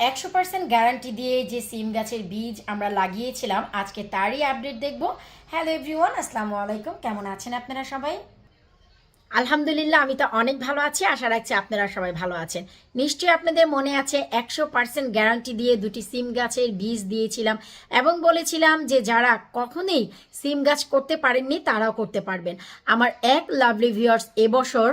100% guarantee দিয়ে যে সিম গাছের বীজ আমরা লাগিয়েছিলাম আজকে তারই আপডেট দেখব। হ্যালো এভরিওয়ান, আসসালামু আলাইকুম। কেমন আছেন আপনারা সবাই? আলহামদুলিল্লাহ, আমি তো অনেক ভালো আছি। আশা রাখছি আপনারা সবাই ভালো আছেন। নিশ্চয়ই আপনাদের মনে আছে 100% গ্যারান্টি দিয়ে দুটি সিম গাছের বীজ দিয়েছিলাম এবং বলেছিলাম যে যারা কখনোই সিম গাছ করতে পারেননি তারাও করতে পারবেন। আমার এক লাভলি ভিউয়ার্স এবছর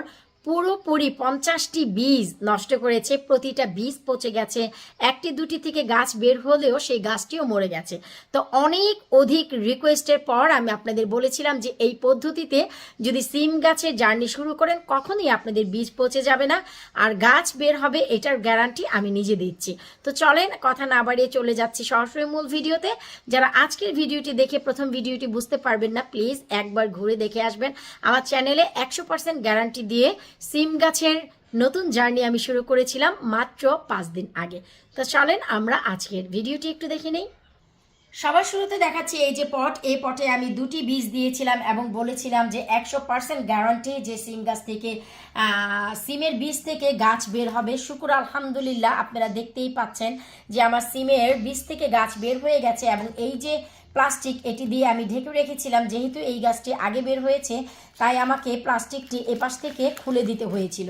পুরোপুরি 50টি বীজ নষ্ট করেছে। প্রতিটা বীজ পচে গেছে, একটি দুটি থেকে গাছ বের হলেও সেই গাছটিও মরে গেছে। তো অনেক অধিক রিকোয়েস্টের পর আমি আপনাদের বলেছিলাম যে এই পদ্ধতিতে যদি সিম গাছের জার্নি শুরু করেন কখনোই আপনাদের বীজ পচে যাবে না আর গাছ বের হবে, এটার গ্যারান্টি আমি নিজে দিচ্ছি। তো চলেন কথা না বাড়িয়ে চলে যাচ্ছি সরাসরি মূল ভিডিওতে। যারা আজকের ভিডিওটি দেখে প্রথম ভিডিওটি বুঝতে পারবেন না, প্লিজ একবার ঘুরে দেখে আসবেন। আমার চ্যানেলে 100% গ্যারান্টি দিয়ে সিম গাছের নতুন জার্নি আমি শুরু করেছিলাম মাত্র 5 দিন আগে। তো চলেন আমরা আজকের ভিডিওটি একটু দেখে নেই। সবার শুরুতে দেখাচ্ছি এই যে পট, এই পটে আমি দুটি বীজ দিয়েছিলাম এবং বলেছিলাম যে 100% গ্যারান্টি যে সিম গাছ থেকে সিমের বীজ থেকে গাছ বের হবে। শুকুর আলহামদুলিল্লাহ, আপনারা দেখতেই পাচ্ছেন যে আমার সিমের বীজ থেকে গাছ বের হয়ে গেছে এবং এই যে প্লাস্টিক এটি দিয়ে আমি ঢেকে রেখেছিলাম, যেহেতু এই গাছটি আগে বের হয়েছে তাই আমাকে প্লাস্টিকটি এপাশ থেকে খুলে দিতে হয়েছিল,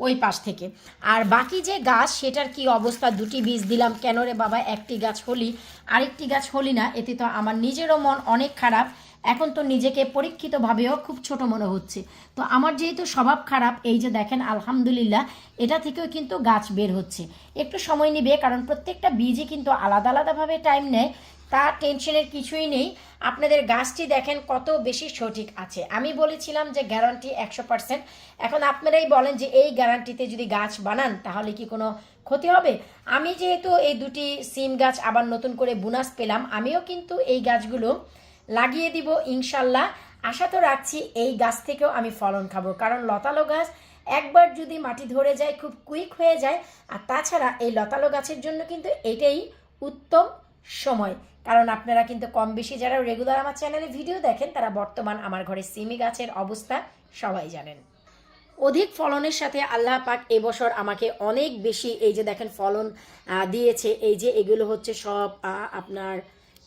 ওই পাশ থেকে। আর বাকি যে গাছ সেটার কি অবস্থা, দুটি বীজ দিলাম কেন রে বাবা, একটি গাছ হলি আরেকটি গাছ হলি না, এতে তো আমার নিজেরও মন অনেক খারাপ। এখন তো নিজেকে পরীক্ষিতভাবেও খুব ছোট মনে হচ্ছে। তো আমার যেহেতু স্বভাব খারাপ, এই যে দেখেন আলহামদুলিল্লাহ এটা থেকেও কিন্তু গাছ বের হচ্ছে। একটু সময় নেবে কারণ প্রত্যেকটা বীজই কিন্তু আলাদা আলাদাভাবে টাইম নেয়, তা টেনশনের কিছুই নেই। আপনাদের গাছটি দেখেন কত বেশি সঠিক আছে। আমি বলেছিলাম যে গ্যারান্টি 100%। এখন আপনারাই বলেন যে এই গ্যারান্টিতে যদি গাছ বানান তাহলে কি কোনো ক্ষতি হবে? আমি যেহেতু এই দুটি সিম গাছ আবার নতুন করে বোনাস পেলাম, আমিও কিন্তু এই গাছগুলো লাগিয়ে দিব ইনশাল্লাহ। আশা তো রাখছি এই গাছ থেকেও আমি ফলন খাবো, কারণ লতালো গাছ একবার যদি মাটি ধরে যায় খুব কুইক হয়ে যায়। আর তাছাড়া এই লতালো গাছের জন্য কিন্তু এটাই উত্তম সময়, কারণ আপনারা কিন্তু কম বেশি যারা রেগুলার আমার চ্যানেলে ভিডিও দেখেন তারা বর্তমান আমার ঘরে সিমি গাছের অবস্থা সবাই জানেন। অধিক ফলনের সাথে আল্লাহ পাক এবছর আমাকে অনেক বেশি এই যে দেখেন ফলন দিয়েছে। এই যে এগুলো হচ্ছে সব আপনার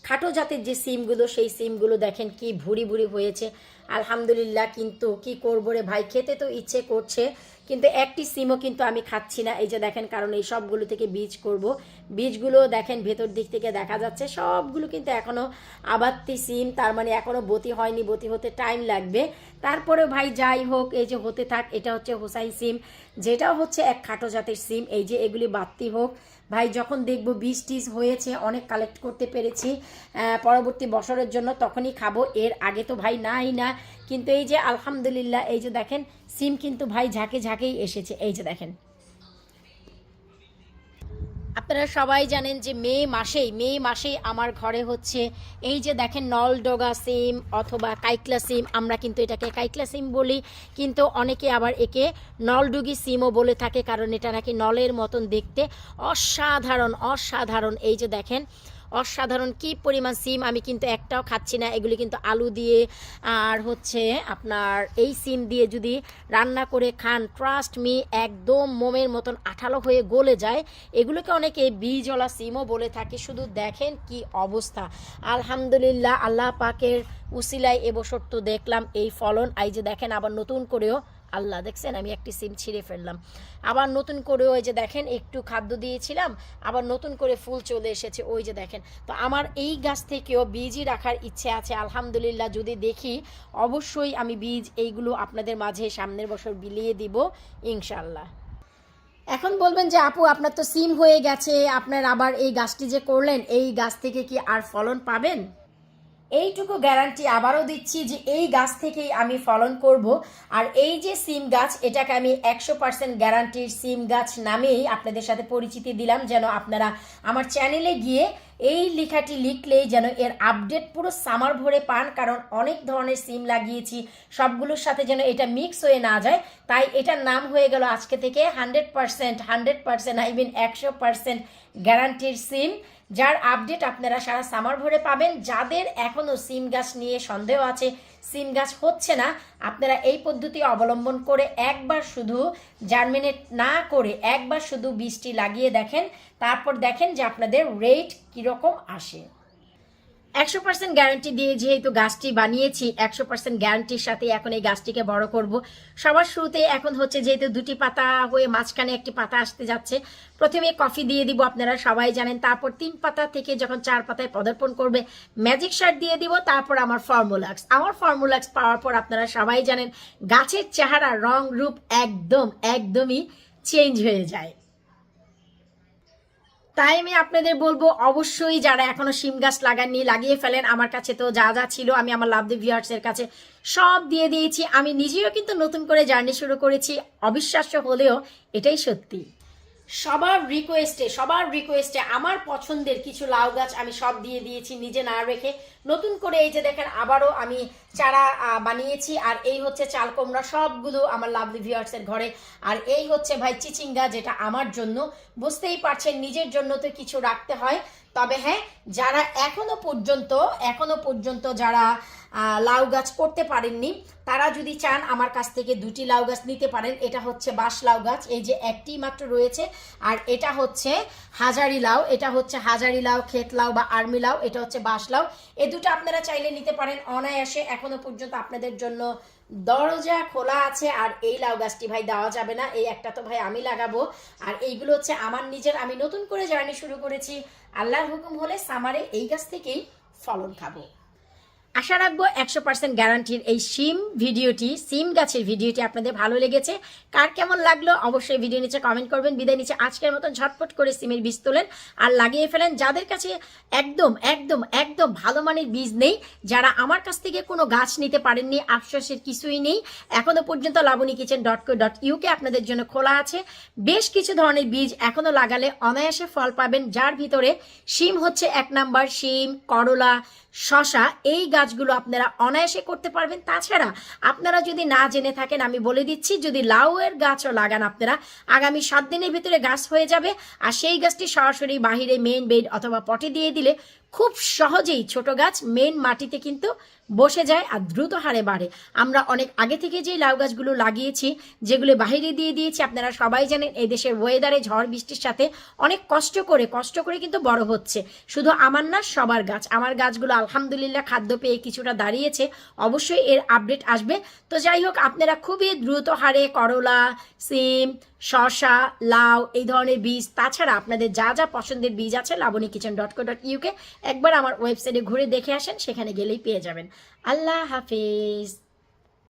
খাটো জাতের যে সিমগুলো, সেই সিমগুলো দেখেন কি ভুরি ভুরি হয়েছে আলহামদুলিল্লাহ। কিন্তু কি করবো রে ভাই, খেতে তো ইচ্ছে করছে কিন্তু একটি সিমও কিন্তু আমি খাচ্ছি না। এই যে দেখেন, কারণ এই সবগুলো থেকে বীজ করব। বীজগুলো দেখেন ভেতর দিক থেকে দেখা যাচ্ছে সবগুলো কিন্তু এখনও আবাত্তি সিম, তার মানে এখনও বতি হয়নি, বতি হতে টাইম লাগবে। তারপরে ভাই যাই হোক, এই যে হতে থাক। এটা হচ্ছে হোসাইন সিম, যেটাও হচ্ছে এক খাটো জাতের সিম। এই যে এগুলি বাত্তি হোক ভাই, যখন দেখবো বীজ টিজ হয়েছে অনেক কালেক্ট করতে পেরেছি পরবর্তী বছরের জন্য, তখনই খাবো। এর আগে তো ভাই নাই না। কিন্তু এই যে আলহামদুলিল্লাহ এই যে দেখেন সিম কিন্তু ভাই ঝাঁকে ঝাঁকেই এসেছে। এই যে দেখেন, আপনারা সবাই জানেন যে মে মাসেই আমার ঘরে হচ্ছে এই যে দেখেন নলডোগা সিম অথবা কাইকলা সিম, আমরা কিন্তু এটাকে কাইকলা সিম বলি, কিন্তু অনেকে আবার একে নলডুগি সিমও বলে থাকে, কারণ এটা নাকি নলের মতন দেখতে। অসাধারণ অসাধারণ, এই যে দেখেন অসাধারণ কি পরিমাণ সিম। আমি কিন্তু একটাও খাচ্ছি না, এগুলি কিন্তু আলু দিয়ে আর হচ্ছে আপনার এই সিম দিয়ে যদি রান্না করে খান, ট্রাস্ট মি, একদম মোমের মতন আঠালো হয়ে গলে যায়। এগুলোকে অনেকে বীজওয়ালা সিমও বলে থাকে। শুধু দেখেন কি অবস্থা। আলহামদুলিল্লাহ আল্লাহ পাকের উসিলায় এবছর তো দেখলাম এই ফলন। এই যে দেখেন আবার নতুন করেও আল্লাহ দেখছেন আমি একটি সিম ছিঁড়ে ফেললাম, আবার নতুন করে ওই যে দেখেন একটু খাদ্য দিয়েছিলাম আবার নতুন করে ফুল চলে এসেছে। ওই যে দেখেন, তো আমার এই গাছ থেকেও বীজই রাখার ইচ্ছে আছে আলহামদুলিল্লাহ। যদি দেখি অবশ্যই আমি বীজ এইগুলো আপনাদের মাঝে সামনের বছর বিলিয়ে দিব ইনশাল্লাহ। এখন বলবেন যে আপু আপনার তো সিম হয়ে গেছে, আপনার আবার এই গাছটি যে করলেন এই গাছ থেকে কি আর ফলন পাবেন? এইটুকু গ্যারান্টি আবারও দিচ্ছি যে এই গাছ থেকেই আমি ফলন করব। আর এই যে সিম গাছ, এটাকে আমি 100% গ্যারান্টির সিম গাছ নামেই আপনাদের সাথে পরিচিতি দিলাম, যেন আপনারা আমার চ্যানেলে গিয়ে এই লেখাটি লিখলেই যেন এর আপডেট পুরো সামার ভরে পান, কারণ অনেক ধরনের সিম লাগিয়েছি, সবগুলোর সাথে যেন এটা মিক্স হয়ে না যায়। তাই এটার নাম হয়ে গেল আজকে থেকে 100% 100% 100% গ্যারান্টির সিম, যার আপডেট আপনারা সারা সামার ভরে পাবেন। যাদের এখনও সিম গাছ নিয়ে সন্দেহ আছে, সিম গাছ হচ্ছে না, আপনারা এই পদ্ধতি অবলম্বন করে একবার শুধু জার্মিনেট না করে একবার শুধু বীজটি লাগিয়ে দেখেন, তারপর দেখেন যে আপনাদের রেট কীরকম আসে। 100% গ্যারান্টি দিয়ে যেহেতু গাছটি বানিয়েছি, 100% গ্যারান্টির সাথে এখন এই গাছটিকে বড় করব। সবার শুরুতে এখন হচ্ছে যেহেতু দুটি পাতা হয়ে মাঝখানে একটি পাতা আসতে যাচ্ছে, প্রথমে কফি দিয়ে দিব, আপনারা সবাই জানেন। তারপর 3 পাতা থেকে যখন 4 পাতায় পদার্পণ করবে ম্যাজিক সার দিয়ে দিব। তারপর আমার ফর্মুলাক্স পাওয়ার পর আপনারা সবাই জানেন গাছের চেহারা, রং, রূপ একদমই চেঞ্জ হয়ে যায়। তাই আমি আপনাদের বলবো অবশ্যই যারা এখনো শিম গাছ লাগাননি লাগিয়ে ফেলেন। আমার কাছে তো যা যা ছিল আমি আমার লাভ দি ভিউয়ার্সের কাছে সব দিয়ে দিয়েছি। আমি নিজেও কিন্তু নতুন করে জার্নি শুরু করেছি, অবিশ্বাস্য হলেও এটাই সত্যি। সবার রিকোয়েস্টে আমার পছন্দের কিছু লাউ গাছ আমি সব দিয়ে দিয়েছি নিজে না রেখে। নতুন করে এই যে দেখেন আবারও আমি চারা বানিয়েছি। আর এই হচ্ছে চাল কুমড়া, সবগুলো আমার লাভলি ভিউয়ার্সের ঘরে। আর এই হচ্ছে ভাই চিচিঙ্গা, যেটা আমার জন্য। বুঝতেই পারছেন নিজের জন্য তো কিছু রাখতে হয়। তবে হ্যাঁ, যারা এখনো পর্যন্ত যারা লাউ গাছ করতে পারেননি, তারা যদি চান আমার কাছ থেকে 2টি লাউ গাছ নিতে পারেন। এটা হচ্ছে বাঁশ লাউ গাছ, এই যে একটি মাত্র রয়েছে। আর এটা হচ্ছে হাজারি লাউ, ক্ষেত লাউ বা আর্মি লাউ, এটা হচ্ছে বাঁশ লাউ। এই দুটো আপনারা চাইলে নিতে পারেন অনায়াসে। এখনো পর্যন্ত আপনাদের জন্য দরজা খোলা আছে। আর এই লাউ গাছটি ভাই দেওয়া যাবে না, এই একটা তো ভাই আমি লাগাবো। আর এইগুলো হচ্ছে আমার নিজের, আমি নতুন করে জার্নি শুরু করেছি। আল্লাহর হুকুম হলে সামারে এই গাছ থেকেই ফলন খাবো। আশা রাখবো 100% গ্যারান্টির এই সিম গাছের ভিডিওটি আপনাদের ভালো লেগেছে। কার কেমন লাগলো অবশ্যই ভিডিও নিচে কমেন্ট করবেন। বিদায় নিচে আজকের মতন ঝটপট করে সিমের বীজ তোলেন আর লাগিয়ে ফেলেন। যাদের কাছে একদম ভালো মানের বীজ নেই, যারা আমার কাছ থেকে কোনো গাছ নিতে পারেননি, আফসোসের কিছুই নেই। এখনো পর্যন্ত labunikitchen.co.uk আপনাদের জন্য খোলা আছে। বেশ কিছু ধরনের বীজ এখনো লাগালে অনায়াসে ফল পাবেন, যার ভিতরে শিম হচ্ছে 1 নাম্বার। শিম, করলা, শশা, এই গাছগুলো আপনারা অনায়াসে করতে পারবেন। তাছাড়া আপনারা যদি না জেনে থাকেন আমি বলে দিচ্ছি, যদি লাউয়ের গাছও লাগান আপনারা, আগামী 7 দিনের ভিতরে গাছ হয়ে যাবে। আর সেই গাছটি সরাসরি বাহিরে মেইন বেড অথবা পটে দিয়ে দিলে খুব সহজেই ছোট গাছ মেইন মাটিতে কিন্তু বসে যায় আর দ্রুত হারে বাড়ে। আমরা অনেক আগে থেকে যে লাউ গাছগুলো লাগিয়েছি, যেগুলো বাহিরে দিয়ে দিয়েছি, আপনারা সবাই জানেন এই দেশের ওয়েদারে ঝড় বৃষ্টির সাথে অনেক কষ্ট করে কিন্তু বড় হচ্ছে। শুধু আমার না, সবার গাছ। আমার গাছগুলো আলহামদুলিল্লাহ খাদ্য পেয়ে কিছুটা দাঁড়িয়েছে। অবশ্যই এর আপডেট আসবে। তো যাই হোক, আপনারা খুবই দ্রুত হারে করলা, সিম, শশা, লাউ এই ধরনের বীজ, তাছাড়া আপনাদের যা যা পছন্দের বীজ আছে labunikitchen.co.uk একবার আমার ওয়েবসাইটে ঘুরে দেখে আসেন, সেখানে গেলেই পেয়ে যাবেন। আল্লাহ হাফেজ।